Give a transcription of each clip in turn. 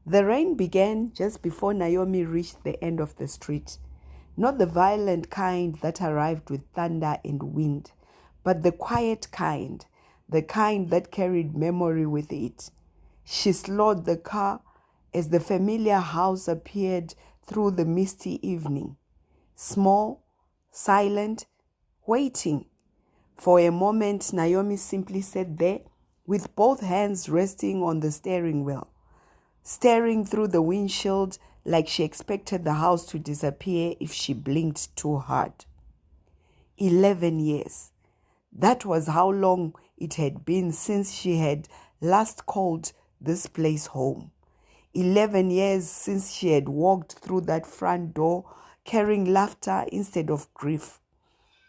The rain began just before Naomi reached the end of the street. Not the violent kind that arrived with thunder and wind, but the quiet kind, the kind that carried memory with it. She slowed the car as the familiar house appeared through the misty evening. Small, silent, waiting. For a moment, Naomi simply sat there with both hands resting on the steering wheel, staring through the windshield like she expected the house to disappear if she blinked too hard. 11 years. That was how long it had been since she had last called this place home. 11 years since she had walked through that front door carrying laughter instead of grief.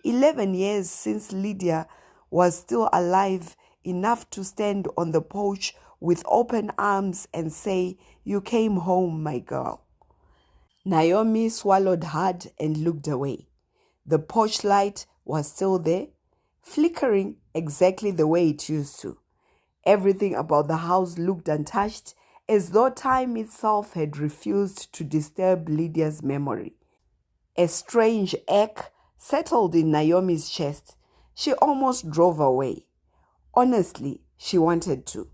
11 years since Lydia was still alive enough to stand on the porch with open arms and say, "You came home, my girl." Naomi swallowed hard and looked away. The porch light was still there, flickering exactly the way it used to. Everything about the house looked untouched, as though time itself had refused to disturb Lydia's memory. A strange ache settled in Naomi's chest. She almost drove away. Honestly, she wanted to,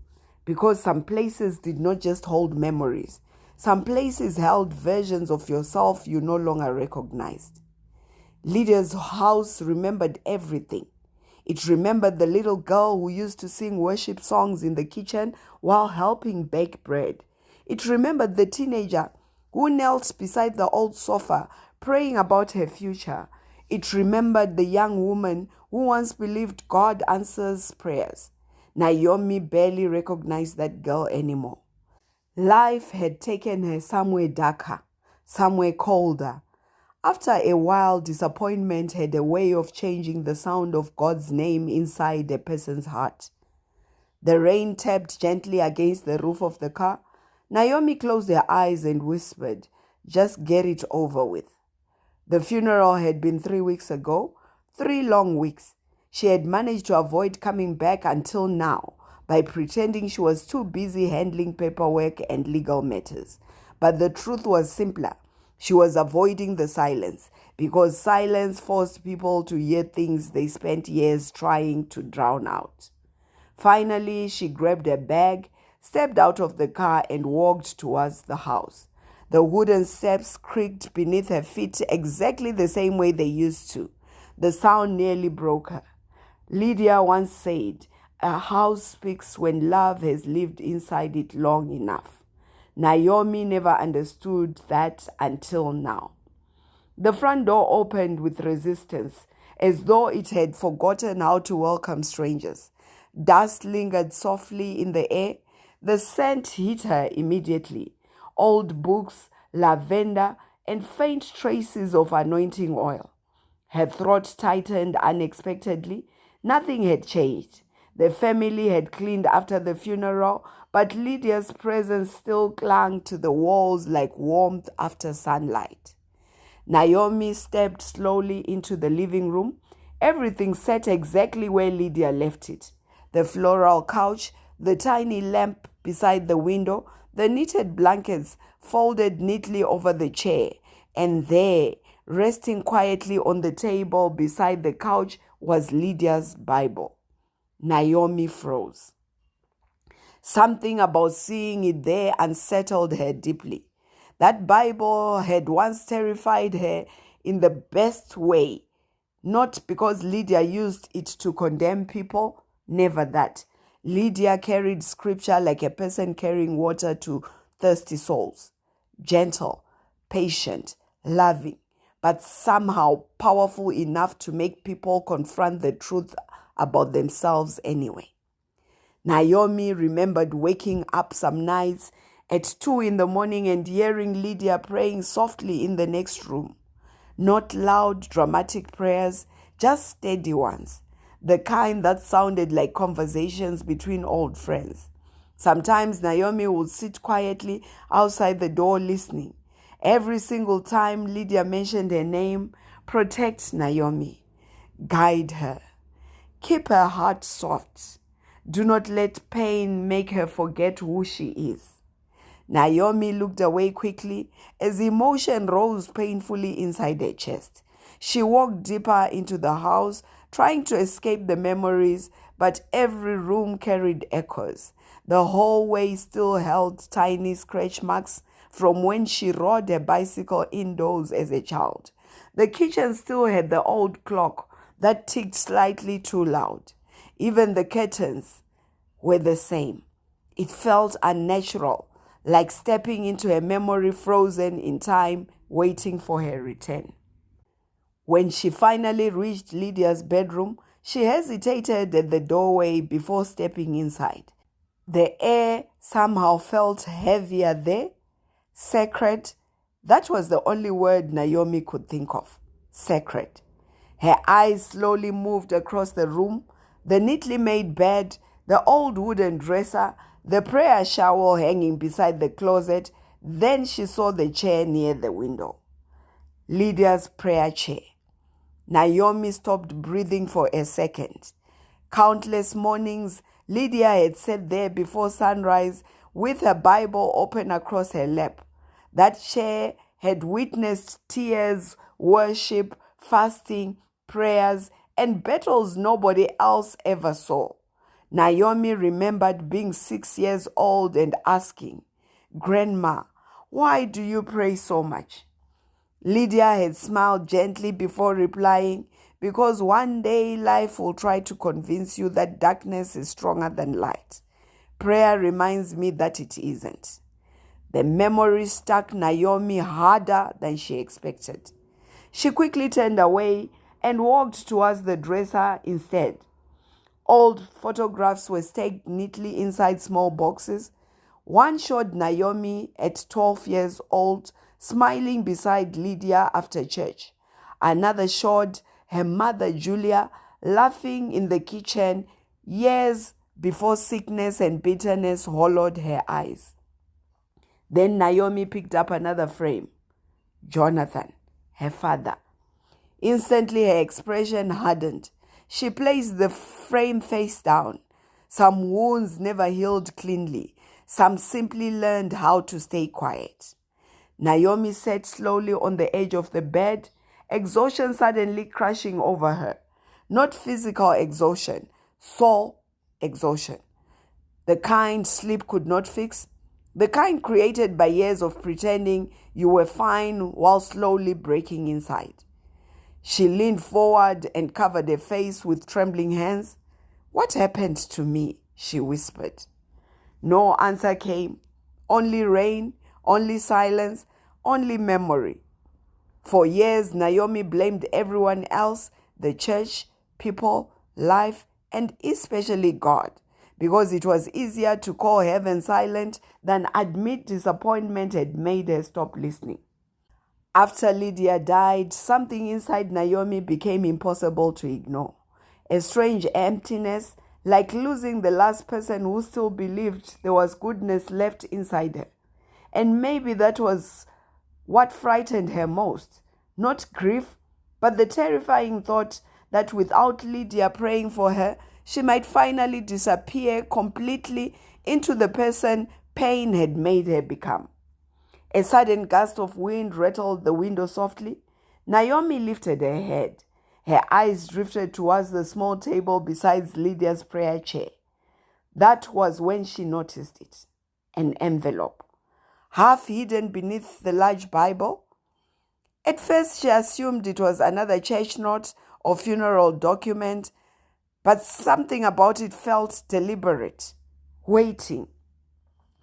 because some places did not just hold memories. Some places held versions of yourself you no longer recognized. Lydia's house remembered everything. It remembered the little girl who used to sing worship songs in the kitchen while helping bake bread. It remembered the teenager who knelt beside the old sofa praying about her future. It remembered the young woman who once believed God answers prayers. Naomi barely recognized that girl anymore. Life had taken her somewhere darker, somewhere colder. After a while, disappointment had a way of changing the sound of God's name inside a person's heart. The rain tapped gently against the roof of the car. Naomi closed her eyes and whispered, "Just get it over with." The funeral had been 3 weeks ago, 3 long weeks. She had managed to avoid coming back until now by pretending she was too busy handling paperwork and legal matters. But the truth was simpler. She was avoiding the silence, because silence forced people to hear things they spent years trying to drown out. Finally, she grabbed a bag, stepped out of the car, and walked towards the house. The wooden steps creaked beneath her feet exactly the same way they used to. The sound nearly broke her. Lydia once said, "A house speaks when love has lived inside it long enough." Naomi never understood that until now. The front door opened with resistance, as though it had forgotten how to welcome strangers. Dust lingered softly in the air. The scent hit her immediately. Old books, lavender, and faint traces of anointing oil. Her throat tightened unexpectedly. Nothing had changed. The family had cleaned after the funeral, but Lydia's presence still clung to the walls like warmth after sunlight. Naomi stepped slowly into the living room. Everything sat exactly where Lydia left it. The floral couch, the tiny lamp beside the window, the knitted blankets folded neatly over the chair, and there, resting quietly on the table beside the couch, was Lydia's Bible. Naomi froze. Something about seeing it there unsettled her deeply. That Bible had once terrified her in the best way, not because Lydia used it to condemn people, never that. Lydia carried scripture like a person carrying water to thirsty souls. Gentle, patient, loving, but somehow powerful enough to make people confront the truth about themselves anyway. Naomi remembered waking up some nights at 2 a.m. and hearing Lydia praying softly in the next room. Not loud, dramatic prayers, just steady ones. The kind that sounded like conversations between old friends. Sometimes Naomi would sit quietly outside the door listening. Every single time Lydia mentioned her name, protect Naomi. Guide her. Keep her heart soft. Do not let pain make her forget who she is. Naomi looked away quickly as emotion rose painfully inside her chest. She walked deeper into the house, trying to escape the memories, but every room carried echoes. The hallway still held tiny scratch marks from when she rode a bicycle indoors as a child. The kitchen still had the old clock that ticked slightly too loud. Even the curtains were the same. It felt unnatural, like stepping into a memory frozen in time, waiting for her return. When she finally reached Lydia's bedroom, she hesitated at the doorway before stepping inside. The air somehow felt heavier there. Sacred. That was the only word Naomi could think of. Sacred. Her eyes slowly moved across the room, the neatly made bed, the old wooden dresser, the prayer shawl hanging beside the closet. Then she saw the chair near the window. Lydia's prayer chair. Naomi stopped breathing for a second. Countless mornings, Lydia had sat there before sunrise with her Bible open across her lap. That chair had witnessed tears, worship, fasting, prayers, and battles nobody else ever saw. Naomi remembered being 6 years old and asking, "Grandma, why do you pray so much?" Lydia had smiled gently before replying, "Because one day life will try to convince you that darkness is stronger than light. Prayer reminds me that it isn't." The memory struck Naomi harder than she expected. She quickly turned away and walked towards the dresser instead. Old photographs were stacked neatly inside small boxes. One showed Naomi at 12 years old, smiling beside Lydia after church. Another showed her mother Julia laughing in the kitchen years before sickness and bitterness hollowed her eyes. Then Naomi picked up another frame. Jonathan, her father. Instantly her expression hardened. She placed the frame face down. Some wounds never healed cleanly. Some simply learned how to stay quiet. Naomi sat slowly on the edge of the bed, exhaustion suddenly crashing over her. Not physical exhaustion, soul exhaustion. The kind sleep could not fix, the kind created by years of pretending you were fine while slowly breaking inside. She leaned forward and covered her face with trembling hands. "What happened to me?" she whispered. No answer came. Only rain, only silence, only memory. For years, Naomi blamed everyone else, the church, people, life, and especially God, because it was easier to call heaven silent than admit disappointment had made her stop listening. After Lydia died, something inside Naomi became impossible to ignore. A strange emptiness, like losing the last person who still believed there was goodness left inside her. And maybe that was what frightened her most. Not grief, but the terrifying thought that without Lydia praying for her, she might finally disappear completely into the person pain had made her become. A sudden gust of wind rattled the window softly. Naomi lifted her head. Her eyes drifted towards the small table beside Lydia's prayer chair. That was when she noticed it. An envelope, half hidden beneath the large Bible. At first, she assumed it was another church note or funeral document, but something about it felt deliberate, waiting.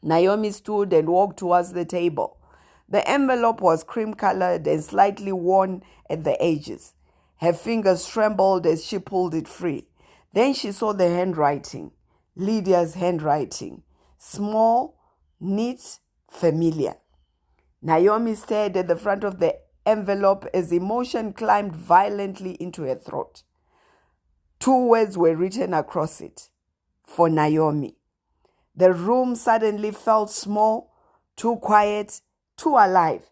Naomi stood and walked towards the table. The envelope was cream-colored and slightly worn at the edges. Her fingers trembled as she pulled it free. Then she saw the handwriting, Lydia's handwriting, small, neat, familiar. Naomi stared at the front of the envelope as emotion climbed violently into her throat. 2 words were written across it. For Naomi. The room suddenly felt small, too quiet, too alive.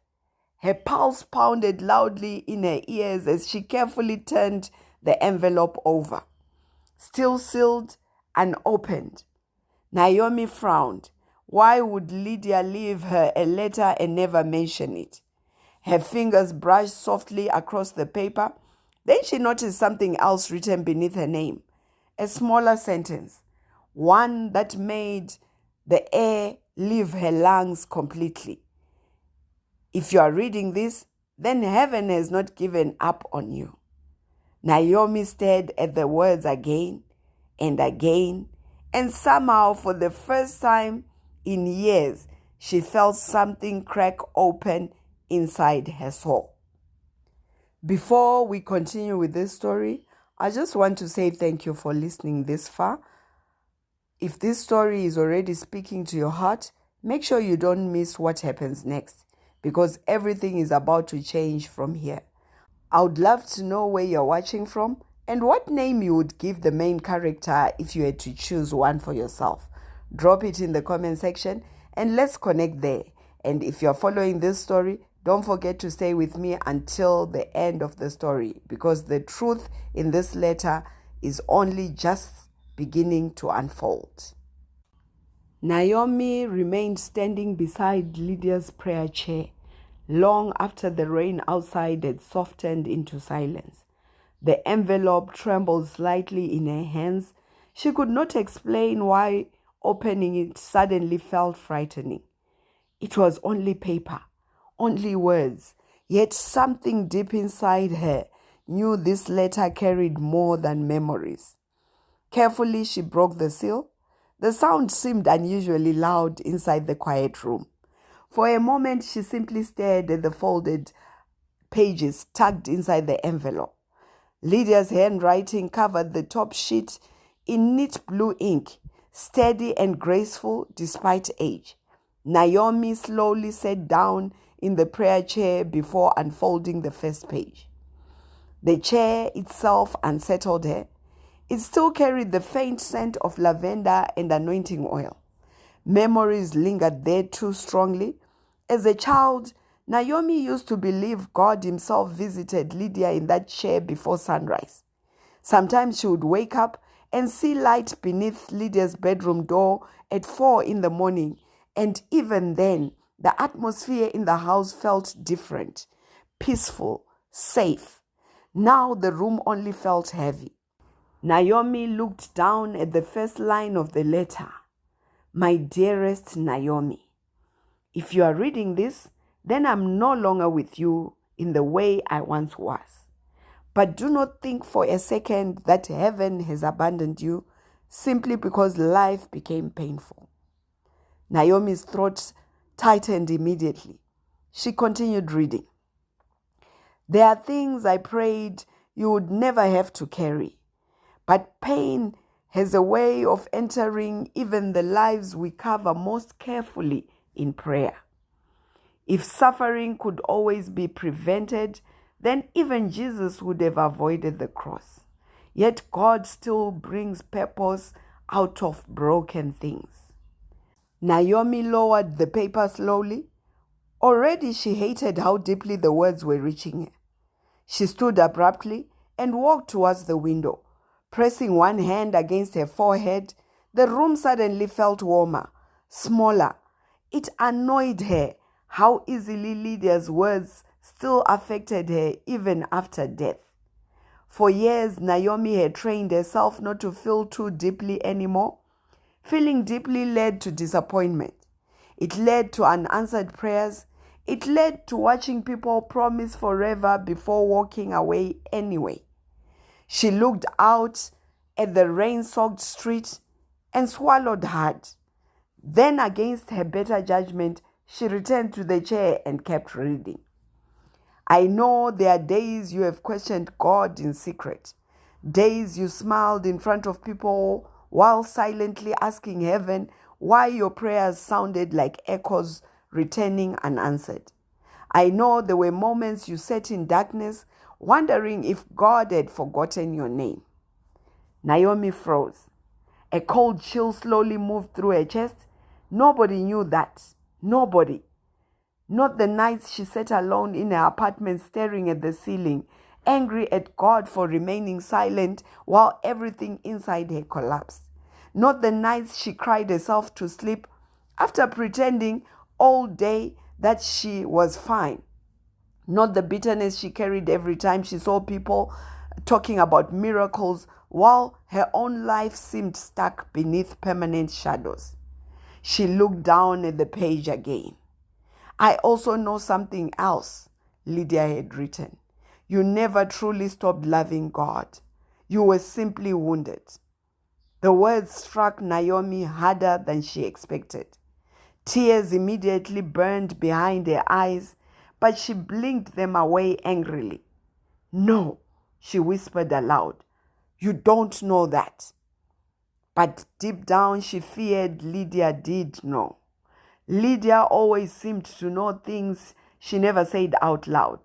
Her pulse pounded loudly in her ears as she carefully turned the envelope over. Still sealed, unopened. Naomi frowned. Why would Lydia leave her a letter and never mention it? Her fingers brushed softly across the paper. Then she noticed something else written beneath her name, a smaller sentence, one that made the air leave her lungs completely. If you are reading this, then heaven has not given up on you. Naomi stared at the words again and again, and somehow, for the first time in years, she felt something crack open inside her soul. Before we continue with this story, I just want to say thank you for listening this far. If this story is already speaking to your heart, make sure you don't miss what happens next, because everything is about to change from here. I would love to know where you're watching from and what name you would give the main character if you had to choose one for yourself. Drop it in the comment section and let's connect there. And if you're following this story, don't forget to stay with me until the end of the story, because the truth in this letter is only just beginning to unfold. Naomi remained standing beside Lydia's prayer chair long after the rain outside had softened into silence. The envelope trembled slightly in her hands. She could not explain why opening it suddenly felt frightening. It was only paper, only words, yet something deep inside her knew this letter carried more than memories. Carefully, she broke the seal. The sound seemed unusually loud inside the quiet room. For a moment, she simply stared at the folded pages tucked inside the envelope. Lydia's handwriting covered the top sheet in neat blue ink, steady and graceful despite age. Naomi slowly sat down in the prayer chair before unfolding the first page. The chair itself unsettled her. It still carried the faint scent of lavender and anointing oil. Memories lingered there too strongly. As a child, Naomi used to believe God himself visited Lydia in that chair before sunrise. Sometimes she would wake up and see light beneath Lydia's bedroom door at 4 in the morning, and even then, the atmosphere in the house felt different, peaceful, safe. Now the room only felt heavy. Naomi looked down at the first line of the letter. My dearest Naomi, if you are reading this, then I'm no longer with you in the way I once was. But do not think for a second that heaven has abandoned you simply because life became painful. Naomi's throat tightened immediately. She continued reading. There are things I prayed you would never have to carry. But pain has a way of entering even the lives we cover most carefully in prayer. If suffering could always be prevented, then even Jesus would have avoided the cross. Yet God still brings purpose out of broken things. Naomi lowered the paper slowly. Already she hated how deeply the words were reaching her. She stood abruptly and walked towards the window. Pressing one hand against her forehead, the room suddenly felt warmer, smaller. It annoyed her how easily Lydia's words still affected her even after death. For years, Naomi had trained herself not to feel too deeply anymore. Feeling deeply led to disappointment. It led to unanswered prayers. It led to watching people promise forever before walking away anyway. She looked out at the rain-soaked street and swallowed hard. Then, against her better judgment, she returned to the chair and kept reading. I know there are days you have questioned God in secret, days you smiled in front of people while silently asking heaven why your prayers sounded like echoes returning unanswered. I know there were moments you sat in darkness, wondering if God had forgotten your name. Naomi froze. A cold chill slowly moved through her chest. Nobody knew that. Nobody. Not the nights she sat alone in her apartment staring at the ceiling, angry at God for remaining silent while everything inside her collapsed. Not the nights she cried herself to sleep, after pretending all day that she was fine. Not the bitterness she carried every time she saw people talking about miracles, while her own life seemed stuck beneath permanent shadows. She looked down at the page again. I also know something else, Lydia had written. You never truly stopped loving God. You were simply wounded. The words struck Naomi harder than she expected. Tears immediately burned behind her eyes, but she blinked them away angrily. No, she whispered aloud. You don't know that. But deep down she feared Lydia did know. Lydia always seemed to know things she never said out loud.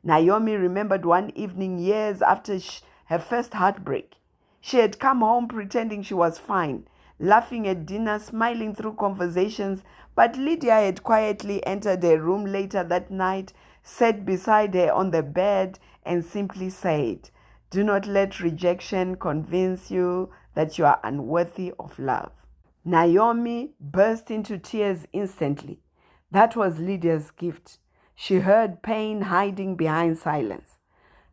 Naomi remembered one evening years after her first heartbreak. She had come home pretending she was fine, laughing at dinner, smiling through conversations, but Lydia had quietly entered her room later that night, sat beside her on the bed, and simply said, "Do not let rejection convince you that you are unworthy of love." Naomi burst into tears instantly. That was Lydia's gift. She heard pain hiding behind silence.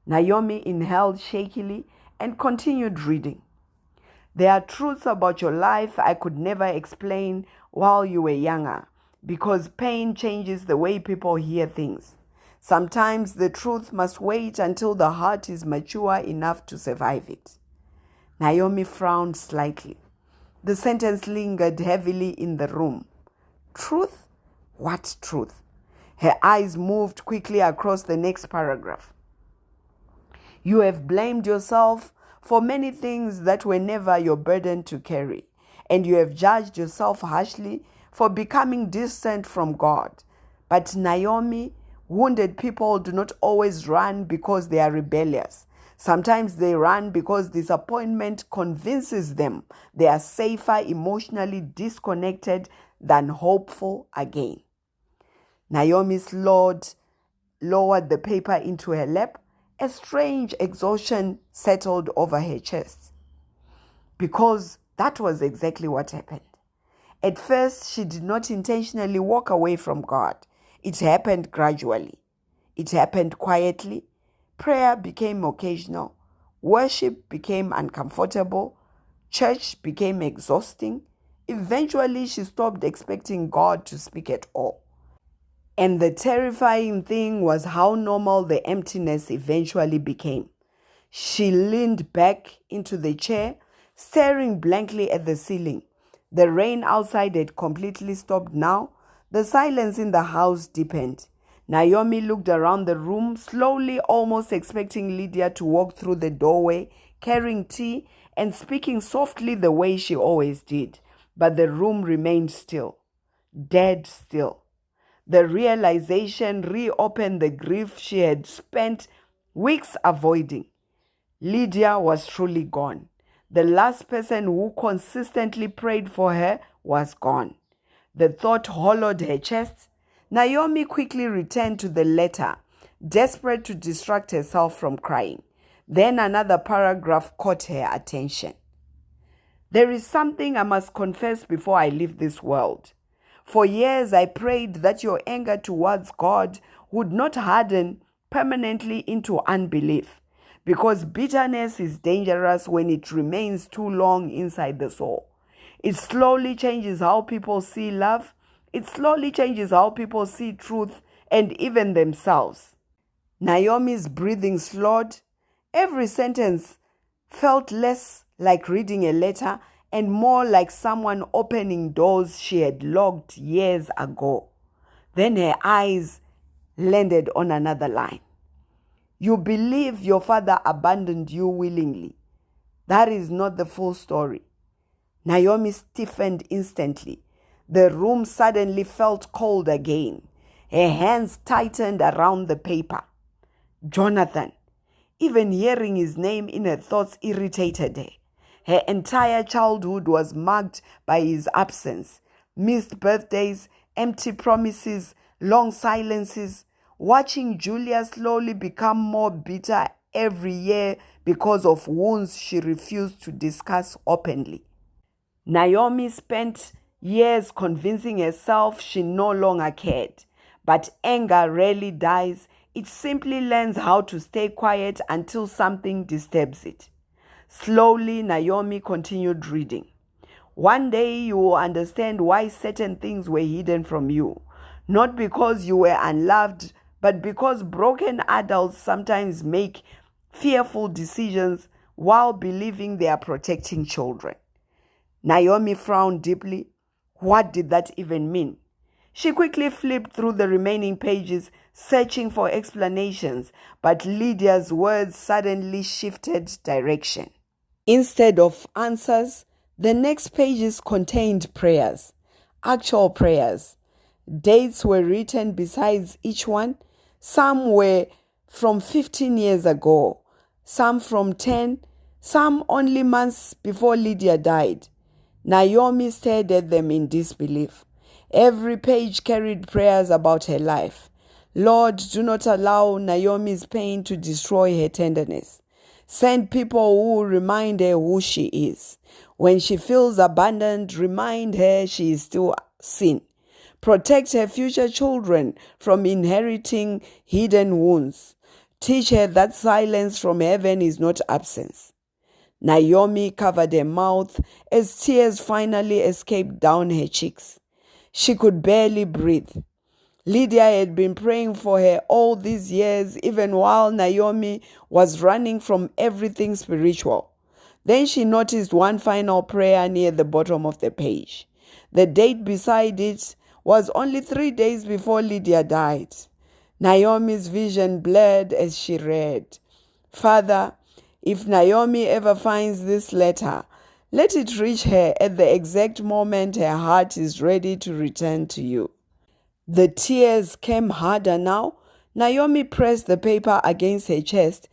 Naomi inhaled shakily and continued reading. There are truths about your life I could never explain while you were younger, because pain changes the way people hear things. Sometimes the truth must wait until the heart is mature enough to survive it. Naomi frowned slightly. The sentence lingered heavily in the room. Truth? What truth? Her eyes moved quickly across the next paragraph. You have blamed yourself for many things that were never your burden to carry, and you have judged yourself harshly for becoming distant from God. But Naomi, wounded people do not always run because they are rebellious. Sometimes they run because disappointment convinces them they are safer emotionally disconnected than hopeful again. Naomi lowered the paper into her lap. A strange exhaustion settled over her chest, because that was exactly what happened. At first, she did not intentionally walk away from God. It happened gradually. It happened quietly. Prayer became occasional. Worship became uncomfortable. Church became exhausting. Eventually, she stopped expecting God to speak at all. And the terrifying thing was how normal the emptiness eventually became. She leaned back into the chair, staring blankly at the ceiling. The rain outside had completely stopped now. The silence in the house deepened. Naomi looked around the room, slowly, almost expecting Lydia to walk through the doorway, carrying tea and speaking softly the way she always did. But the room remained still, dead still. The realization reopened the grief she had spent weeks avoiding. Lydia was truly gone. The last person who consistently prayed for her was gone. The thought hollowed her chest. Naomi quickly returned to the letter, desperate to distract herself from crying. Then another paragraph caught her attention. There is something I must confess before I leave this world. For years I prayed that your anger towards God would not harden permanently into unbelief, because bitterness is dangerous when it remains too long inside the soul. It slowly changes how people see love. It slowly changes how people see truth and even themselves. Naomi's breathing slowed. Every sentence felt less like reading a letter and more like someone opening doors she had locked years ago. Then her eyes landed on another line. You believe your father abandoned you willingly. That is not the full story. Naomi stiffened instantly. The room suddenly felt cold again. Her hands tightened around the paper. Jonathan. Even hearing his name in her thoughts irritated her. Her entire childhood was marked by his absence. Missed birthdays, empty promises, long silences. Watching Julia slowly become more bitter every year because of wounds she refused to discuss openly. Naomi spent years convincing herself she no longer cared. But anger rarely dies. It simply learns how to stay quiet until something disturbs it. Slowly, Naomi continued reading. One day you will understand why certain things were hidden from you. Not because you were unloved, but because broken adults sometimes make fearful decisions while believing they are protecting children. Naomi frowned deeply. What did that even mean? She quickly flipped through the remaining pages, searching for explanations, but Lydia's words suddenly shifted direction. Instead of answers, the next pages contained prayers, actual prayers. Dates were written besides each one. Some were from 15 years ago, some from 10, some only months before Lydia died. Naomi stared at them in disbelief. Every page carried prayers about her life. Lord, do not allow Naomi's pain to destroy her tenderness. Send people who remind her who she is. When she feels abandoned, remind her she is still sin. Protect her future children from inheriting hidden wounds. Teach her that silence from heaven is not absence. Naomi covered her mouth as tears finally escaped down her cheeks. She could barely breathe. Lydia had been praying for her all these years, even while Naomi was running from everything spiritual. Then she noticed one final prayer near the bottom of the page. The date beside it was only 3 days before Lydia died. Naomi's vision blurred as she read, Father, if Naomi ever finds this letter, let it reach her at the exact moment her heart is ready to return to you. The tears came harder now. Naomi pressed the paper against her chest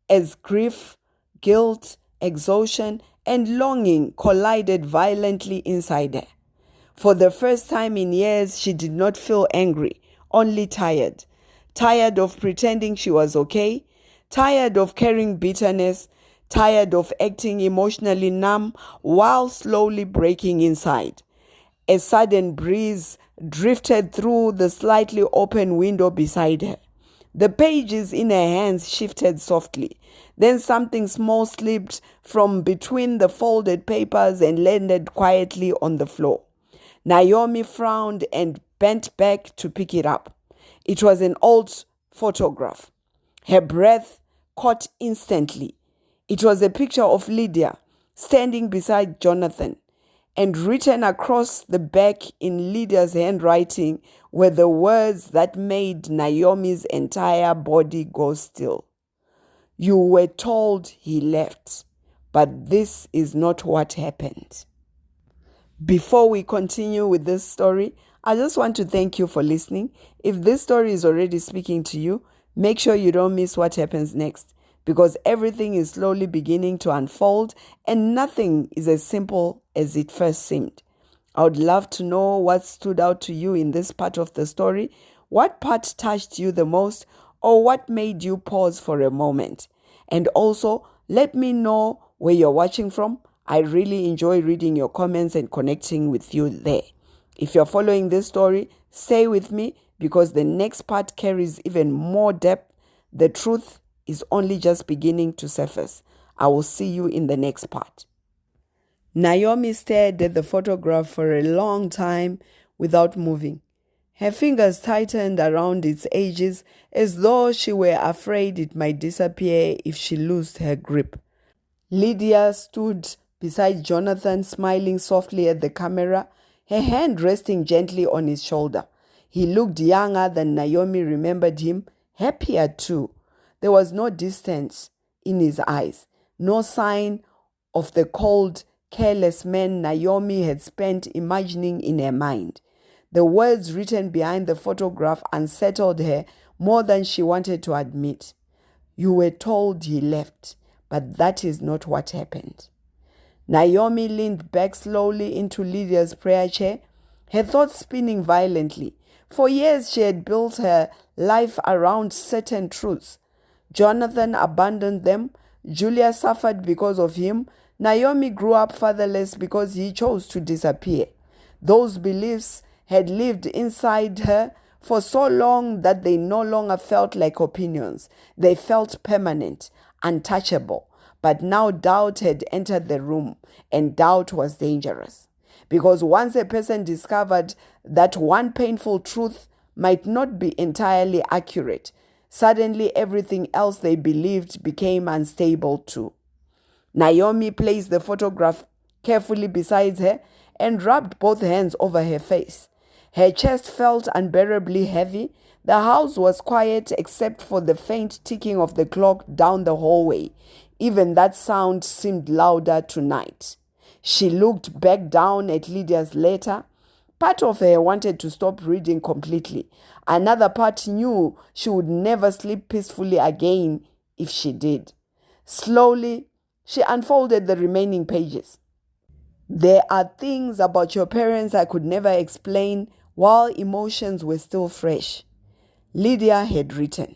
as grief, guilt, exhaustion, and longing collided violently inside her. For the first time in years, she did not feel angry, only tired. Tired of pretending she was okay, tired of carrying bitterness, tired of acting emotionally numb while slowly breaking inside. A sudden breeze drifted through the slightly open window beside her. The pages in her hands shifted softly. Then something small slipped from between the folded papers and landed quietly on the floor. Naomi frowned and bent back to pick it up. It was an old photograph. Her breath caught instantly. It was a picture of Lydia standing beside Jonathan, and written across the back in Lydia's handwriting were the words that made Naomi's entire body go still. You were told he left, but this is not what happened. Before we continue with this story, I just want to thank you for listening. If this story is already speaking to you, make sure you don't miss what happens next, because everything is slowly beginning to unfold and nothing is as simple as it first seemed. I would love to know what stood out to you in this part of the story, what part touched you the most, or what made you pause for a moment. And also, let me know where you're watching from. I really enjoy reading your comments and connecting with you there. If you're following this story, stay with me because the next part carries even more depth. The truth is only just beginning to surface. I will see you in the next part. Naomi stared at the photograph for a long time without moving. Her fingers tightened around its edges as though she were afraid it might disappear if she loosed her grip. Lydia stood beside Jonathan, smiling softly at the camera, her hand resting gently on his shoulder. He looked younger than Naomi remembered him, happier too. There was no distance in his eyes, no sign of the cold, careless man Naomi had spent imagining in her mind. The words written behind the photograph unsettled her more than she wanted to admit. You were told he left, but that is not what happened. Naomi leaned back slowly into Lydia's prayer chair, her thoughts spinning violently. For years she had built her life around certain truths. Jonathan abandoned them. Julia suffered because of him. Naomi grew up fatherless because he chose to disappear. Those beliefs had lived inside her for so long that they no longer felt like opinions. They felt permanent, untouchable. But now doubt had entered the room, and doubt was dangerous. Because once a person discovered that one painful truth might not be entirely accurate, suddenly everything else they believed became unstable too. Naomi placed the photograph carefully beside her and rubbed both hands over her face. Her chest felt unbearably heavy. The house was quiet except for the faint ticking of the clock down the hallway. Even that sound seemed louder tonight. She looked back down at Lydia's letter. Part of her wanted to stop reading completely. Another part knew she would never sleep peacefully again if she did. Slowly, she unfolded the remaining pages. There are things about your parents I could never explain while emotions were still fresh. Lydia had written,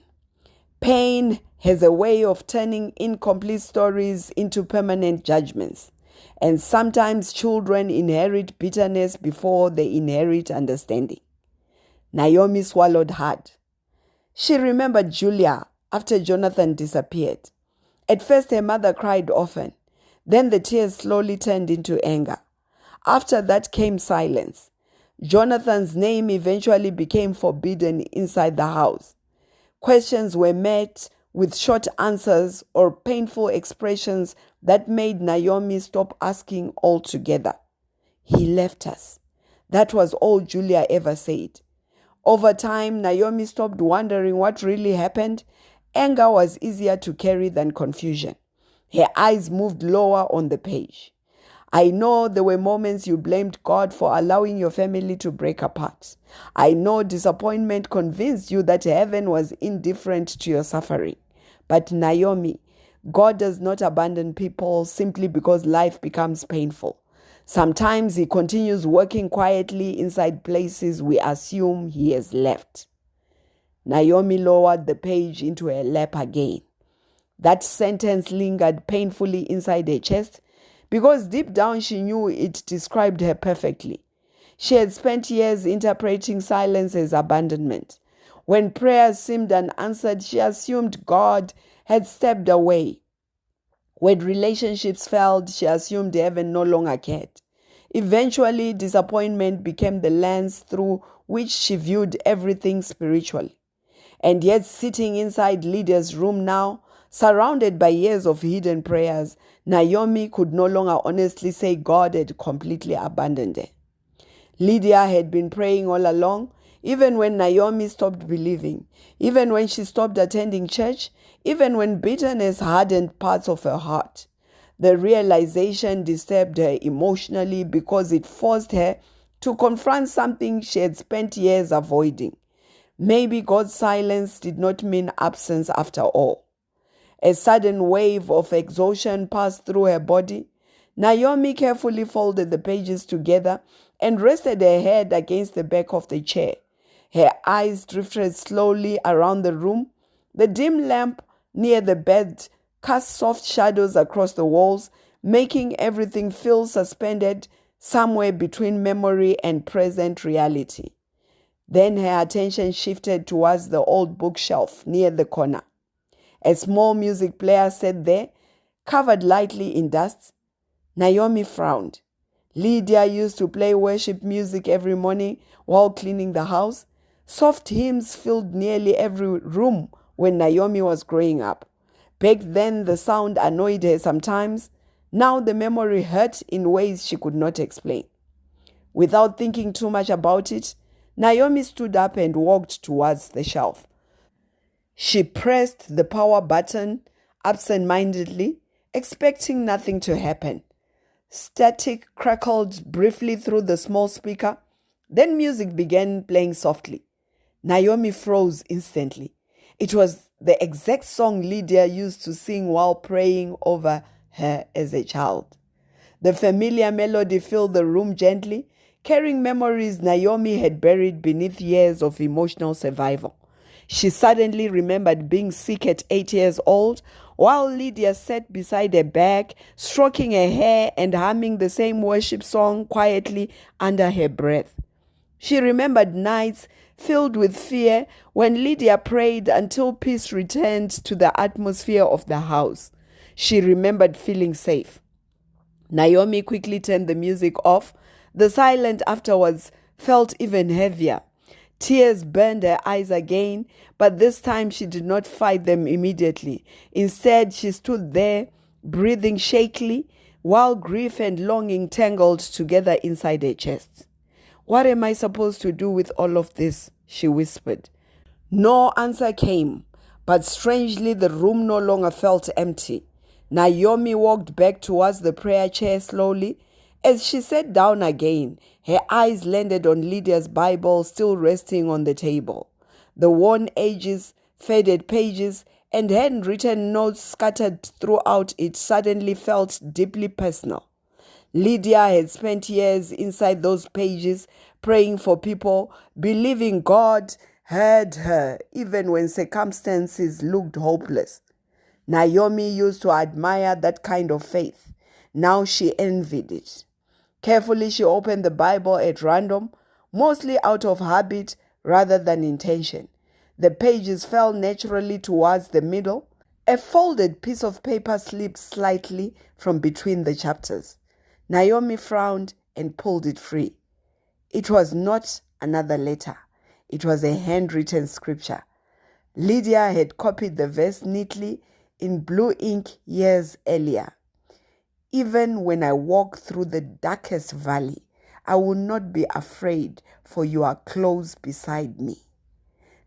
"Pain has a way of turning incomplete stories into permanent judgments, and sometimes children inherit bitterness before they inherit understanding." Naomi swallowed hard. She remembered Julia after Jonathan disappeared. At first, her mother cried often. Then the tears slowly turned into anger. After that came silence. Jonathan's name eventually became forbidden inside the house. Questions were met with short answers or painful expressions that made Naomi stop asking altogether. "He left us." That was all Julia ever said. Over time, Naomi stopped wondering what really happened. Anger was easier to carry than confusion. Her eyes moved lower on the page. "I know there were moments you blamed God for allowing your family to break apart. I know disappointment convinced you that heaven was indifferent to your suffering. But Naomi, God does not abandon people simply because life becomes painful. Sometimes He continues working quietly inside places we assume He has left." Naomi lowered the page into her lap again. That sentence lingered painfully inside her chest because deep down she knew it described her perfectly. She had spent years interpreting silence as abandonment. When prayers seemed unanswered, she assumed God had stepped away. When relationships failed, she assumed heaven no longer cared. Eventually, disappointment became the lens through which she viewed everything spiritually. And yet, sitting inside Lydia's room now, surrounded by years of hidden prayers, Naomi could no longer honestly say God had completely abandoned her. Lydia had been praying all along, even when Naomi stopped believing, even when she stopped attending church, even when bitterness hardened parts of her heart. The realization disturbed her emotionally because it forced her to confront something she had spent years avoiding. Maybe God's silence did not mean absence after all. A sudden wave of exhaustion passed through her body. Naomi carefully folded the pages together and rested her head against the back of the chair. Her eyes drifted slowly around the room. The dim lamp near the bed cast soft shadows across the walls, making everything feel suspended somewhere between memory and present reality. Then her attention shifted towards the old bookshelf near the corner. A small music player sat there, covered lightly in dust. Naomi frowned. Lydia used to play worship music every morning while cleaning the house. Soft hymns filled nearly every room when Naomi was growing up. Back then, the sound annoyed her sometimes. Now the memory hurt in ways she could not explain. Without thinking too much about it, Naomi stood up and walked towards the shelf. She pressed the power button absent-mindedly, expecting nothing to happen. Static crackled briefly through the small speaker. Then music began playing softly. Naomi froze instantly. It was the exact song Lydia used to sing while praying over her as a child. The familiar melody filled the room gently, carrying memories Naomi had buried beneath years of emotional survival. She suddenly remembered being sick at 8 years old, while Lydia sat beside her bag, stroking her hair and humming the same worship song quietly under her breath. She remembered nights filled with fear when Lydia prayed until peace returned to the atmosphere of the house. She remembered feeling safe. Naomi quickly turned the music off. The silence afterwards felt even heavier. Tears burned her eyes again, but this time she did not fight them immediately. Instead, she stood there, breathing shakily, while grief and longing tangled together inside her chest. "What am I supposed to do with all of this?" she whispered. No answer came, but strangely the room no longer felt empty. Naomi walked back towards the prayer chair slowly. As she sat down again, her eyes landed on Lydia's Bible still resting on the table. The worn edges, faded pages, and handwritten notes scattered throughout it suddenly felt deeply personal. Lydia had spent years inside those pages, praying for people, believing God heard her, even when circumstances looked hopeless. Naomi used to admire that kind of faith. Now she envied it. Carefully, she opened the Bible at random, mostly out of habit rather than intention. The pages fell naturally towards the middle. A folded piece of paper slipped slightly from between the chapters. Naomi frowned and pulled it free. It was not another letter. It was a handwritten scripture. Lydia had copied the verse neatly in blue ink years earlier. "Even when I walk through the darkest valley, I will not be afraid, for you are close beside me."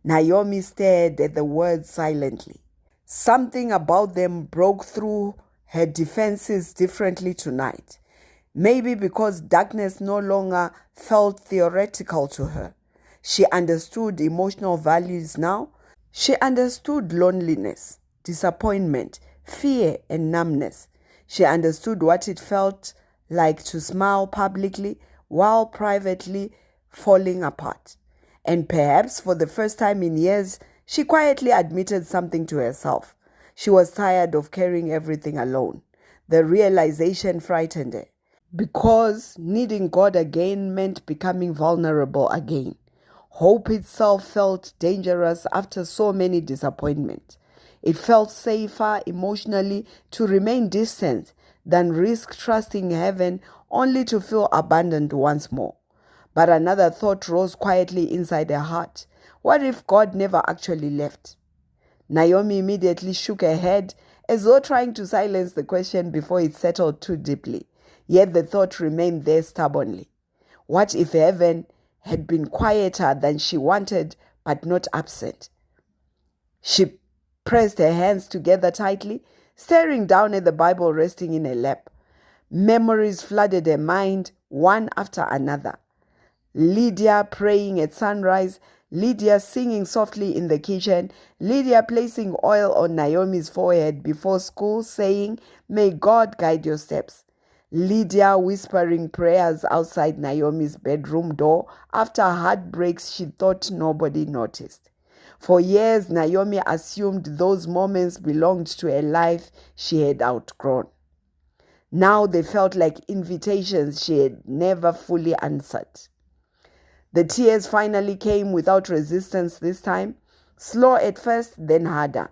Naomi stared at the words silently. Something about them broke through her defenses differently tonight. Maybe because darkness no longer felt theoretical to her. She understood emotional values now. She understood loneliness, disappointment, fear, and numbness. She understood what it felt like to smile publicly while privately falling apart. And perhaps for the first time in years, she quietly admitted something to herself. She was tired of carrying everything alone. The realization frightened her, because needing God again meant becoming vulnerable again. Hope itself felt dangerous after so many disappointments. It felt safer emotionally to remain distant than risk trusting heaven only to feel abandoned once more. But another thought rose quietly inside her heart. What if God never actually left? Naomi immediately shook her head as though trying to silence the question before it settled too deeply. Yet the thought remained there stubbornly. What if heaven had been quieter than she wanted, but not absent? She pressed her hands together tightly, staring down at the Bible resting in her lap. Memories flooded her mind, one after another. Lydia praying at sunrise, Lydia singing softly in the kitchen, Lydia placing oil on Naomi's forehead before school, saying, "May God guide your steps." Lydia whispering prayers outside Naomi's bedroom door after heartbreaks she thought nobody noticed. For years, Naomi assumed those moments belonged to a life she had outgrown. Now they felt like invitations she had never fully answered. The tears finally came without resistance this time, slow at first, then harder.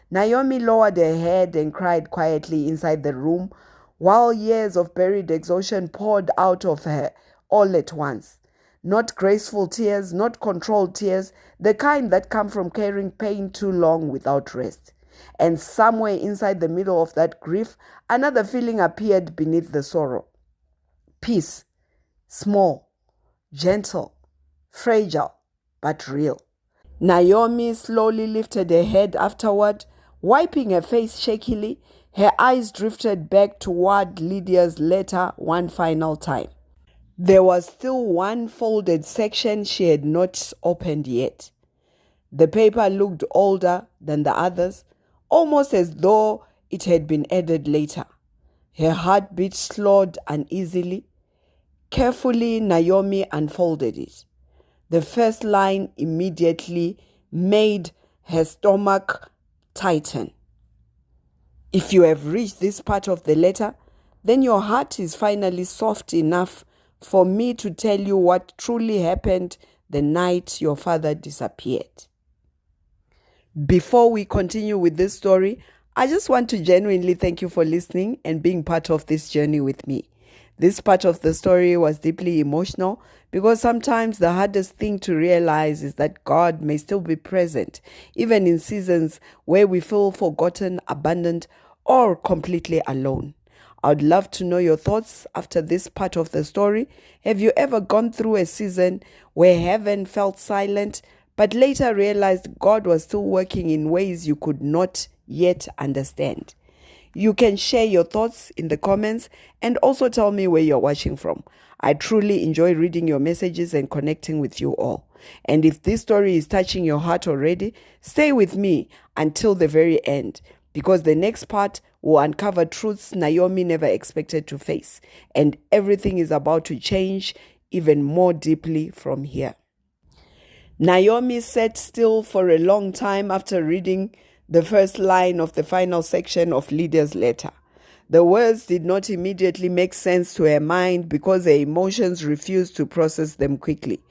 Naomi lowered her head and cried quietly inside the room, while years of buried exhaustion poured out of her all at once. Not graceful tears, not controlled tears, the kind that come from carrying pain too long without rest. And somewhere inside the middle of that grief, another feeling appeared beneath the sorrow. Peace, small, gentle, fragile, but real. Naomi slowly lifted her head afterward, wiping her face shakily. Her eyes drifted back toward Lydia's letter one final time. There was still one folded section she had not opened yet. The paper looked older than the others, almost as though it had been added later. Her heartbeat slowed uneasily. Carefully, Naomi unfolded it. The first line immediately made her stomach tighten. If you have reached this part of the letter, then your heart is finally soft enough for me to tell you what truly happened the night your father disappeared. Before we continue with this story, I just want to genuinely thank you for listening and being part of this journey with me. This part of the story was deeply emotional because sometimes the hardest thing to realize is that God may still be present, even in seasons where we feel forgotten, abandoned, or completely alone. I'd love to know your thoughts after this part of the story. Have you ever gone through a season where heaven felt silent, but later realized God was still working in ways you could not yet understand? You can share your thoughts in the comments and also tell me where you're watching from. I truly enjoy reading your messages and connecting with you all. And if this story is touching your heart already, stay with me until the very end, because the next part will uncover truths Naomi never expected to face, and everything is about to change even more deeply from here. Naomi sat still for a long time after reading the first line of the final section of Lydia's letter. The words did not immediately make sense to her mind because her emotions refused to process them quickly.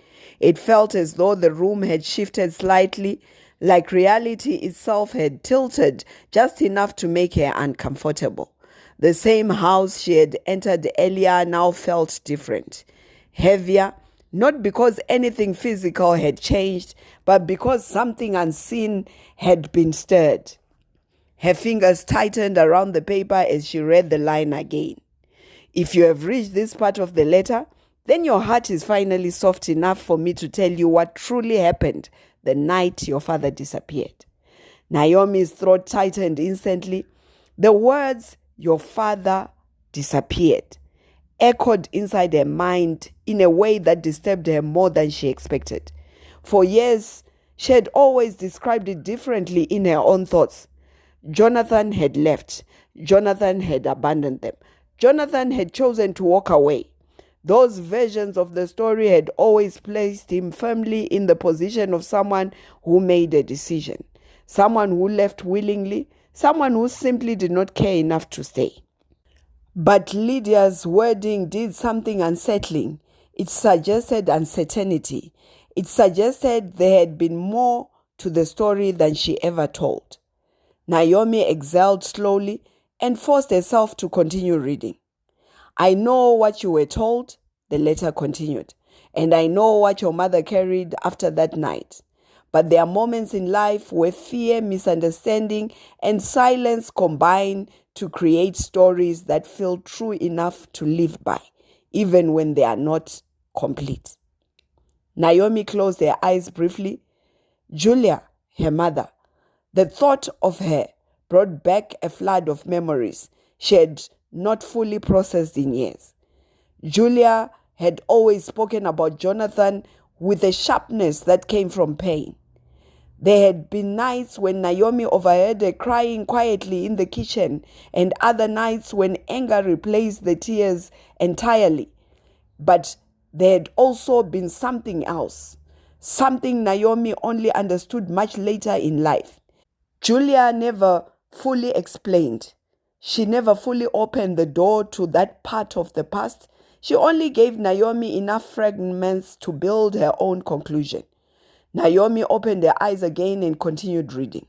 It felt as though the room had shifted slightly, like reality itself had tilted just enough to make her uncomfortable. The same house she had entered earlier now felt different, heavier, not because anything physical had changed, but because something unseen had been stirred. Her fingers tightened around the paper as she read the line again. If you have reached this part of the letter, then your heart is finally soft enough for me to tell you what truly happened the night your father disappeared. Naomi's throat tightened instantly. The words, "your father disappeared," echoed inside her mind in a way that disturbed her more than she expected. For years, she had always described it differently in her own thoughts. Jonathan had left. Jonathan had abandoned them. Jonathan had chosen to walk away. Those versions of the story had always placed him firmly in the position of someone who made a decision, someone who left willingly, someone who simply did not care enough to stay. But Lydia's wording did something unsettling. It suggested uncertainty. It suggested there had been more to the story than she ever told. Naomi exhaled slowly and forced herself to continue reading. "I know what you were told," the letter continued, "and I know what your mother carried after that night. But there are moments in life where fear, misunderstanding, and silence combine to create stories that feel true enough to live by, even when they are not complete." Naomi closed her eyes briefly. Julia, her mother. The thought of her brought back a flood of memories she had not fully processed in years. Julia had always spoken about Jonathan with a sharpness that came from pain. There had been nights when Naomi overheard her crying quietly in the kitchen, and other nights when anger replaced the tears entirely. But there had also been something else, something Naomi only understood much later in life. Julia never fully explained. She never fully opened the door to that part of the past. She only gave Naomi enough fragments to build her own conclusion. Naomi opened her eyes again and continued reading.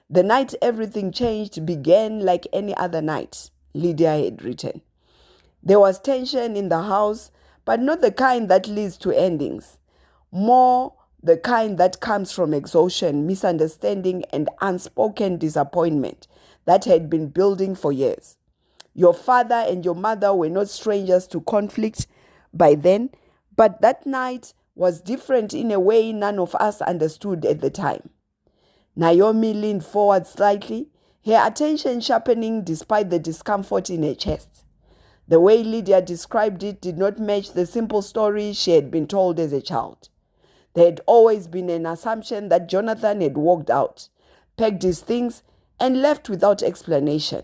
"The night everything changed began like any other night," Lydia had written. "There was tension in the house, but not the kind that leads to endings. More the kind that comes from exhaustion, misunderstanding, and unspoken disappointment that had been building for years. Your father and your mother were not strangers to conflict by then, but that night was different in a way none of us understood at the time." Naomi leaned forward slightly, her attention sharpening despite the discomfort in her chest. The way Lydia described it did not match the simple story she had been told as a child. There had always been an assumption that Jonathan had walked out, packed his things, and left without explanation.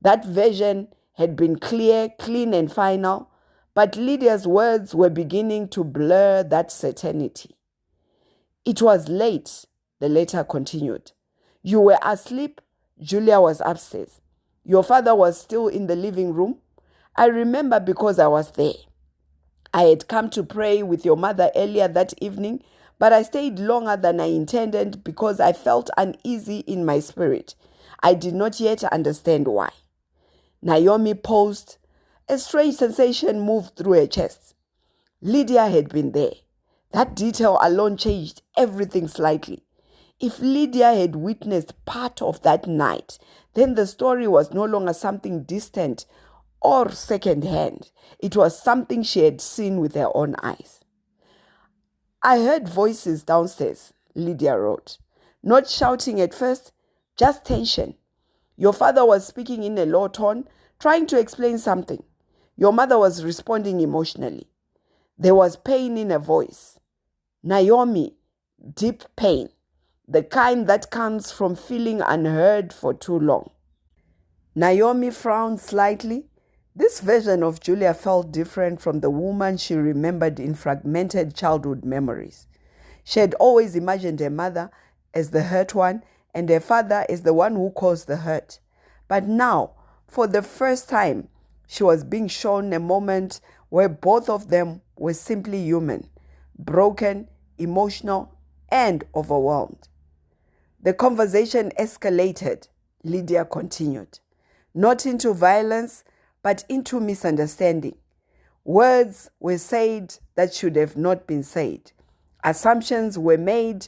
That version had been clear, clean, and final, but Lydia's words were beginning to blur that certainty. "It was late," the letter continued. "You were asleep. Julia was upstairs. Your father was still in the living room? I remember because I was there. I had come to pray with your mother earlier that evening, but I stayed longer than I intended because I felt uneasy in my spirit. I did not yet understand why. Naomi paused. A strange sensation moved through her chest. Lydia had been there. That detail alone changed everything slightly. If Lydia had witnessed part of that night, then the story was no longer something distant or second-hand. It was something she had seen with her own eyes. I heard voices downstairs, Lydia wrote. Not shouting at first, just tension. Your father was speaking in a low tone, trying to explain something. Your mother was responding emotionally. There was pain in her voice. Naomi, deep pain, the kind that comes from feeling unheard for too long. Naomi frowned slightly. This version of Julia felt different from the woman she remembered in fragmented childhood memories. She had always imagined her mother as the hurt one and her father as the one who caused the hurt. But now, for the first time, she was being shown a moment where both of them were simply human, broken, emotional, and overwhelmed. The conversation escalated, Lydia continued, not into violence, but into misunderstanding. Words were said that should have not been said. Assumptions were made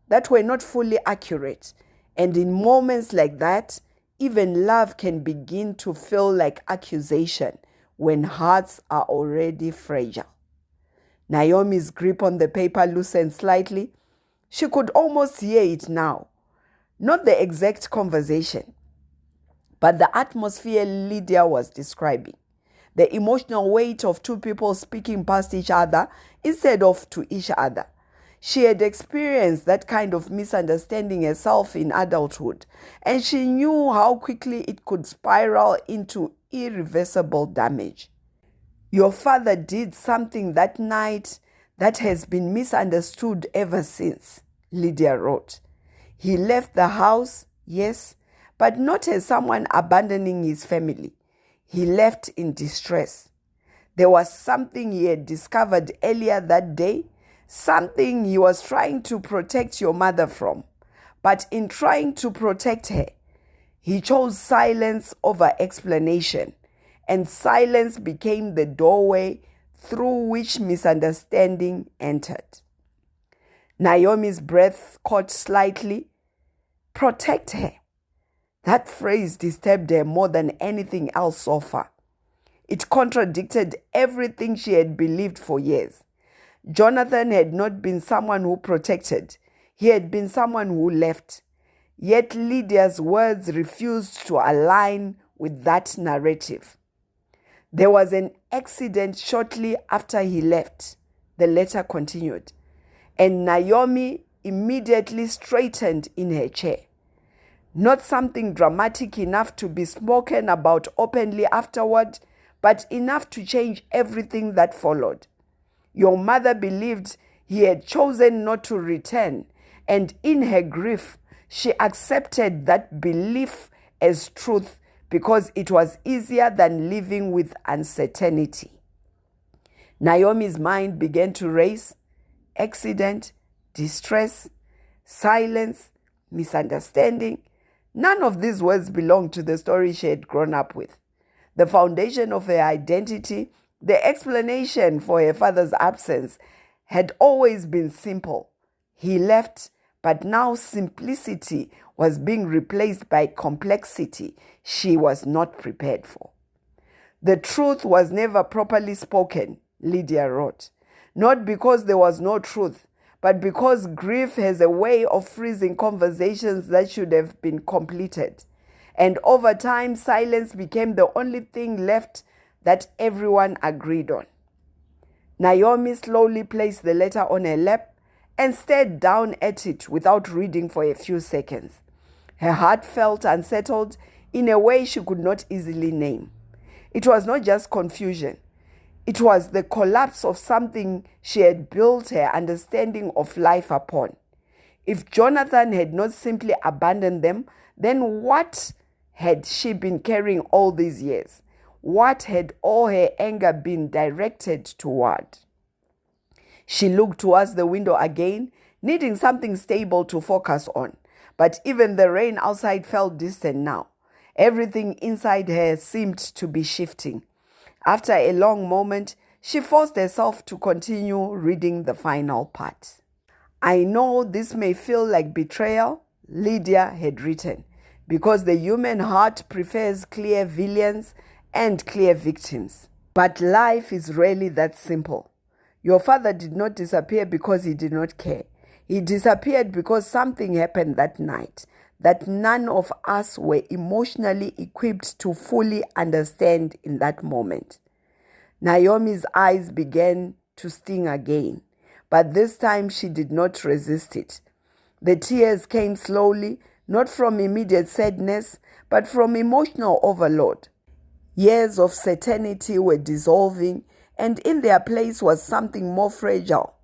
that were not fully accurate. And in moments like that, even love can begin to feel like accusation when hearts are already fragile. Naomi's grip on the paper loosened slightly. She could almost hear it now. Not the exact conversation, but the atmosphere Lydia was describing. The emotional weight of two people speaking past each other instead of to each other. She had experienced that kind of misunderstanding herself in adulthood, and she knew how quickly it could spiral into irreversible damage. Your father did something that night that has been misunderstood ever since, Lydia wrote. He left the house, yes, but not as someone abandoning his family. He left in distress. There was something he had discovered earlier that day, something he was trying to protect your mother from. But in trying to protect her, he chose silence over explanation, and silence became the doorway through which misunderstanding entered. Naomi's breath caught slightly. Protect her. That phrase disturbed her more than anything else so far. It contradicted everything she had believed for years. Jonathan had not been someone who protected. He had been someone who left. Yet Lydia's words refused to align with that narrative. There was an accident shortly after he left, the letter continued, and Naomi immediately straightened in her chair. Not something dramatic enough to be spoken about openly afterward, but enough to change everything that followed. Your mother believed he had chosen not to return, and in her grief, she accepted that belief as truth because it was easier than living with uncertainty. Naomi's mind began to race. Accident, distress, silence, misunderstanding. None of these words belonged to the story she had grown up with. The foundation of her identity, the explanation for her father's absence, had always been simple. He left, but now simplicity was being replaced by complexity she was not prepared for. The truth was never properly spoken, Lydia wrote. Not because there was no truth, but because grief has a way of freezing conversations that should have been completed. And over time, silence became the only thing left that everyone agreed on. Naomi slowly placed the letter on her lap and stared down at it without reading for a few seconds. Her heart felt unsettled in a way she could not easily name. It was not just confusion. It was the collapse of something she had built her understanding of life upon. If Jonathan had not simply abandoned them, then what had she been carrying all these years? What had all her anger been directed toward? She looked towards the window again, needing something stable to focus on. But even the rain outside felt distant now. Everything inside her seemed to be shifting. After a long moment, she forced herself to continue reading the final part. I know this may feel like betrayal, Lydia had written, because the human heart prefers clear villains and clear victims. But life is rarely that simple. Your father did not disappear because he did not care. He disappeared because something happened that night that none of us were emotionally equipped to fully understand in that moment. Naomi's eyes began to sting again, but this time she did not resist it. The tears came slowly, not from immediate sadness, but from emotional overload. Years of certainty were dissolving, and in their place was something more fragile,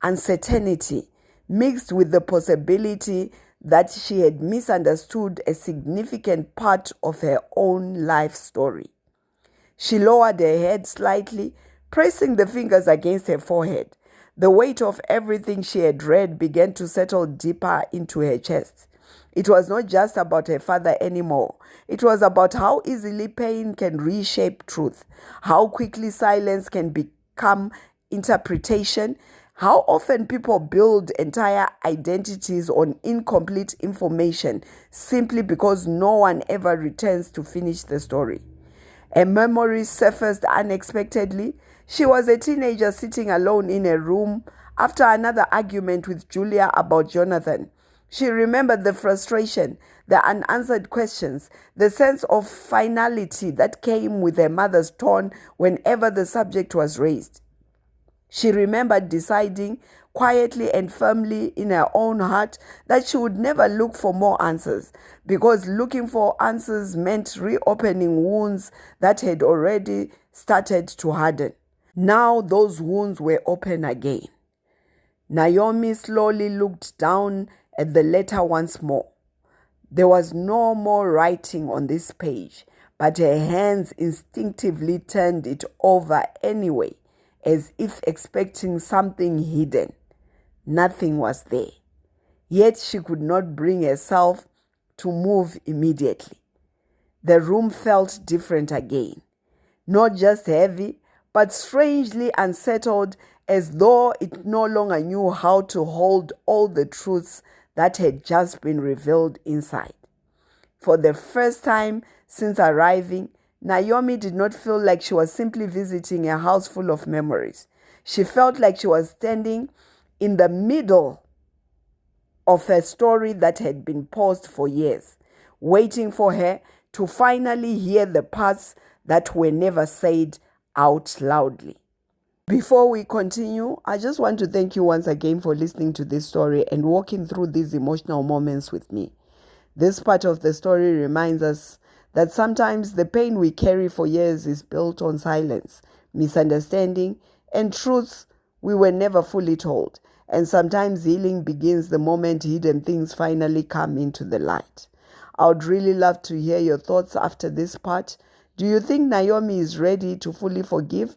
uncertainty, mixed with the possibility that she had misunderstood a significant part of her own life story. She lowered her head slightly, pressing the fingers against her forehead. The weight of everything she had read began to settle deeper into her chest. It was not just about her father anymore. It was about how easily pain can reshape truth, how quickly silence can become interpretation, how often people build entire identities on incomplete information simply because no one ever returns to finish the story. A memory surfaced unexpectedly. She was a teenager sitting alone in a room after another argument with Julia about Jonathan. She remembered the frustration, the unanswered questions, the sense of finality that came with her mother's tone whenever the subject was raised. She remembered deciding quietly and firmly in her own heart that she would never look for more answers, because looking for answers meant reopening wounds that had already started to harden. Now those wounds were open again. Naomi slowly looked down at the letter once more. There was no more writing on this page, but her hands instinctively turned it over anyway, as if expecting something hidden. Nothing was there. Yet she could not bring herself to move immediately. The room felt different again. Not just heavy, but strangely unsettled, as though it no longer knew how to hold all the truths that had just been revealed inside. For the first time since arriving, Naomi did not feel like she was simply visiting a house full of memories. She felt like she was standing in the middle of a story that had been paused for years, waiting for her to finally hear the parts that were never said out loudly. Before we continue, I just want to thank you once again for listening to this story and walking through these emotional moments with me. This part of the story reminds us that sometimes the pain we carry for years is built on silence, misunderstanding, and truths we were never fully told. And sometimes healing begins the moment hidden things finally come into the light. I would really love to hear your thoughts after this part. Do you think Naomi is ready to fully forgive?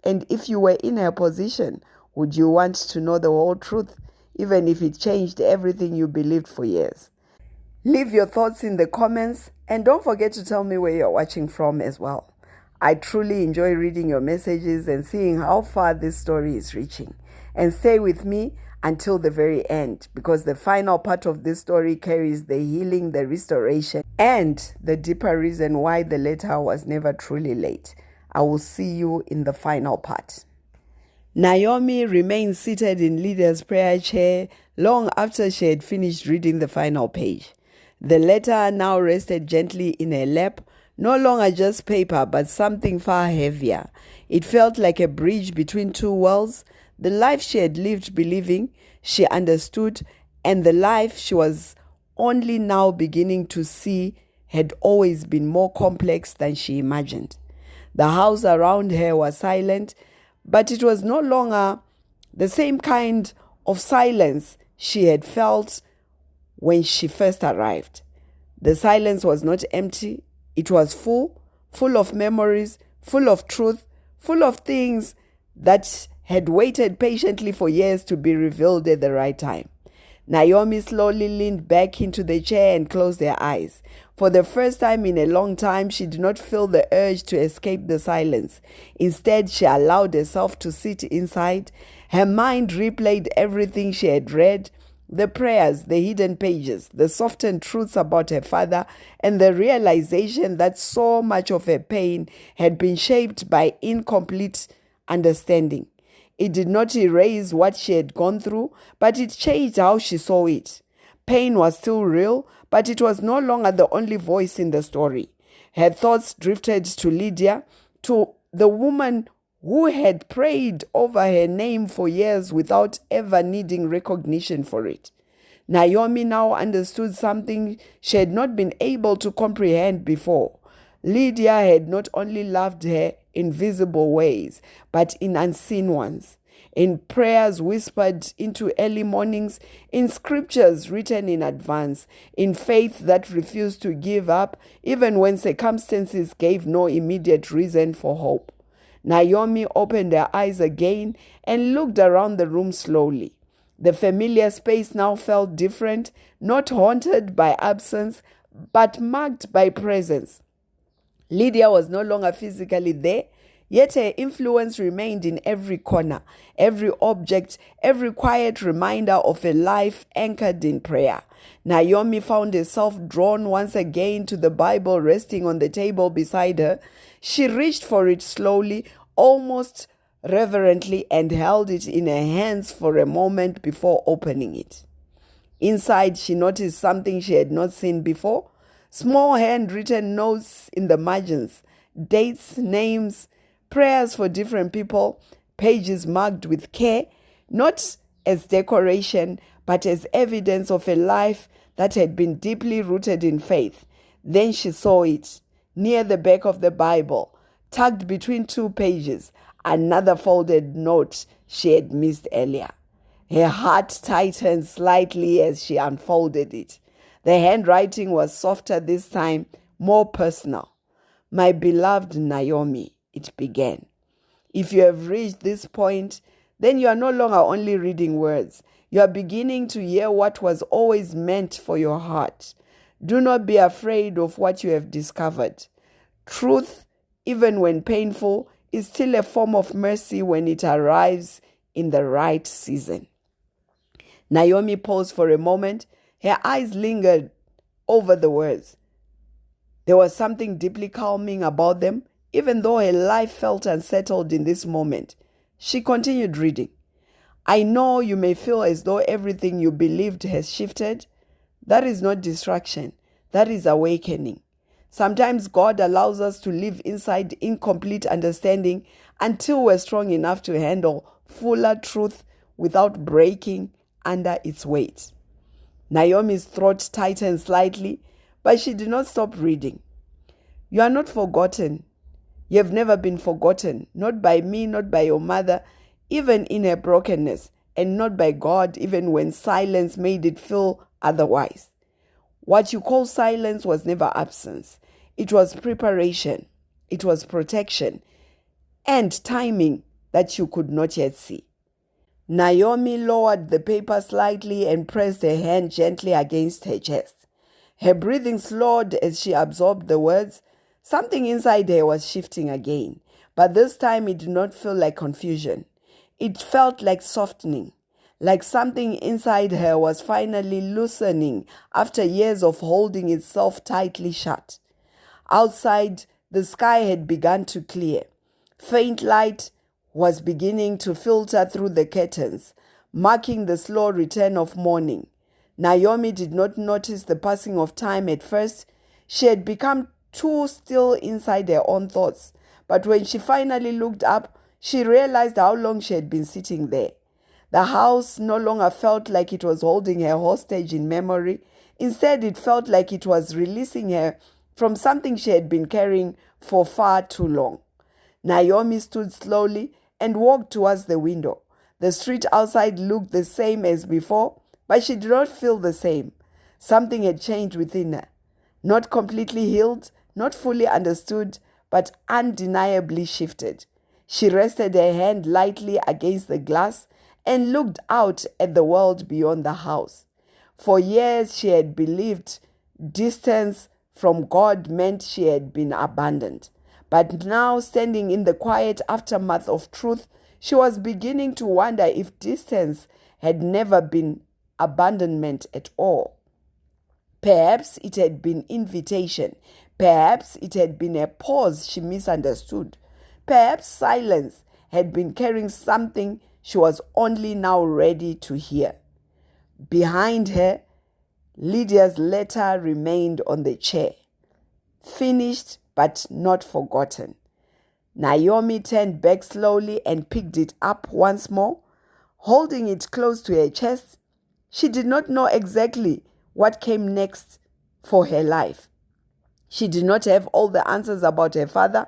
And if you were in her position, would you want to know the whole truth, even if it changed everything you believed for years? Leave your thoughts in the comments, and don't forget to tell me where you're watching from as well. I truly enjoy reading your messages and seeing how far this story is reaching. And stay with me until the very end, because the final part of this story carries the healing, the restoration, and the deeper reason why the letter was never truly late. I will see you in the final part. Naomi remained seated in Lydia's prayer chair long after she had finished reading the final page. The letter now rested gently in her lap, no longer just paper, but something far heavier. It felt like a bridge between two worlds, the life she had lived believing she understood, and the life she was only now beginning to see had always been more complex than she imagined. The house around her was silent, but it was no longer the same kind of silence she had felt when she first arrived. The silence was not empty. It was full of memories, full of truth, full of things that had waited patiently for years to be revealed at the right time. Naomi slowly leaned back into the chair and closed her eyes. For the first time in a long time, she did not feel the urge to escape the silence. Instead, she allowed herself to sit inside. Her mind replayed everything she had read, the prayers, the hidden pages, the softened truths about her father, and the realization that so much of her pain had been shaped by incomplete understanding. It did not erase what she had gone through, but it changed how she saw it. Pain was still real, but it was no longer the only voice in the story. Her thoughts drifted to Lydia, to the woman who had prayed over her name for years without ever needing recognition for it. Naomi now understood something she had not been able to comprehend before. Lydia had not only loved her in visible ways, but in unseen ones. In prayers whispered into early mornings, in scriptures written in advance, in faith that refused to give up, even when circumstances gave no immediate reason for hope. Naomi opened her eyes again and looked around the room slowly. The familiar space now felt different, not haunted by absence, but marked by presence. Lydia was no longer physically there, yet her influence remained in every corner, every object, every quiet reminder of a life anchored in prayer. Naomi found herself drawn once again to the Bible resting on the table beside her. She reached for it slowly, almost reverently, and held it in her hands for a moment before opening it. Inside, she noticed something she had not seen before. Small handwritten notes in the margins, dates, names, prayers for different people, pages marked with care, not as decoration, but as evidence of a life that had been deeply rooted in faith. Then she saw it, near the back of the Bible, tucked between two pages, another folded note she had missed earlier. Her heart tightened slightly as she unfolded it. The handwriting was softer this time, more personal. "My beloved Naomi," it began. "If you have reached this point, then you are no longer only reading words. You are beginning to hear what was always meant for your heart. Do not be afraid of what you have discovered. Truth, even when painful, is still a form of mercy when it arrives in the right season." Naomi paused for a moment. Her eyes lingered over the words. There was something deeply calming about them, even though her life felt unsettled in this moment. She continued reading. "I know you may feel as though everything you believed has shifted. That is not distraction. That is awakening. Sometimes God allows us to live inside incomplete understanding until we're strong enough to handle fuller truth without breaking under its weight." Naomi's throat tightened slightly, but she did not stop reading. "You are not forgotten. You have never been forgotten, not by me, not by your mother, even in her brokenness, and not by God, even when silence made it feel otherwise. What you call silence was never absence. It was preparation, it was protection, and timing that you could not yet see." Naomi lowered the paper slightly and pressed her hand gently against her chest. Her breathing slowed as she absorbed the words. Something inside her was shifting again, but this time it did not feel like confusion. It felt like softening, like something inside her was finally loosening after years of holding itself tightly shut. Outside, the sky had begun to clear. Faint light was beginning to filter through the curtains, marking the slow return of morning. Naomi did not notice the passing of time at first. She had become too still inside her own thoughts. But when she finally looked up, she realized how long she had been sitting there. The house no longer felt like it was holding her hostage in memory. Instead, it felt like it was releasing her from something she had been carrying for far too long. Naomi stood slowly and walked towards the window. The street outside looked the same as before, but she did not feel the same. Something had changed within her. Not completely healed, not fully understood, but undeniably shifted. She rested her hand lightly against the glass and looked out at the world beyond the house. For years she had believed distance from God meant she had been abandoned. But now, standing in the quiet aftermath of truth, she was beginning to wonder if distance had never been abandonment at all. Perhaps it had been invitation. Perhaps it had been a pause she misunderstood. Perhaps silence had been carrying something she was only now ready to hear. Behind her, Lydia's letter remained on the chair, finished but not forgotten. Naomi turned back slowly and picked it up once more, holding it close to her chest. She did not know exactly what came next for her life. She did not have all the answers about her father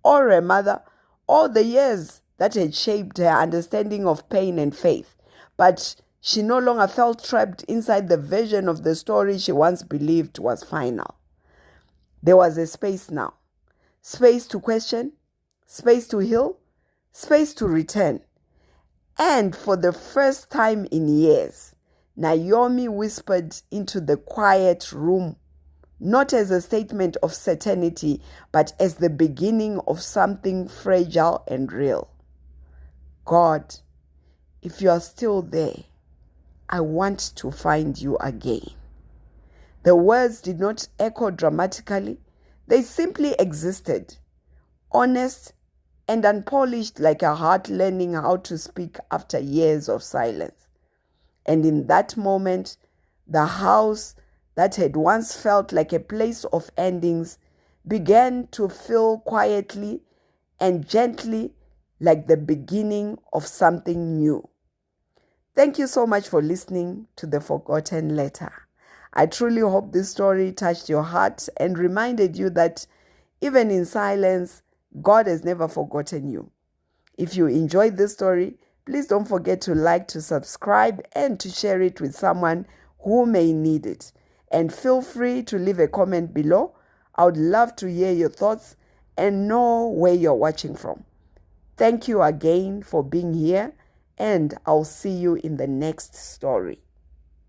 or her mother or the years that had shaped her understanding of pain and faith. But she no longer felt trapped inside the version of the story she once believed was final. There was a space now. Space to question, space to heal, space to return. And for the first time in years, Naomi whispered into the quiet room, not as a statement of certainty, but as the beginning of something fragile and real. God, if you are still there, I want to find you again. The words did not echo dramatically. They simply existed, honest and unpolished, like a heart learning how to speak after years of silence. And in that moment, the house that had once felt like a place of endings began to feel quietly and gently like the beginning of something new. Thank you so much for listening to The Forgotten Letter. I truly hope this story touched your heart and reminded you that even in silence, God has never forgotten you. If you enjoyed this story, please don't forget to like, to subscribe, and to share it with someone who may need it. And feel free to leave a comment below. I would love to hear your thoughts and know where you're watching from. Thank you again for being here, and I'll see you in the next story.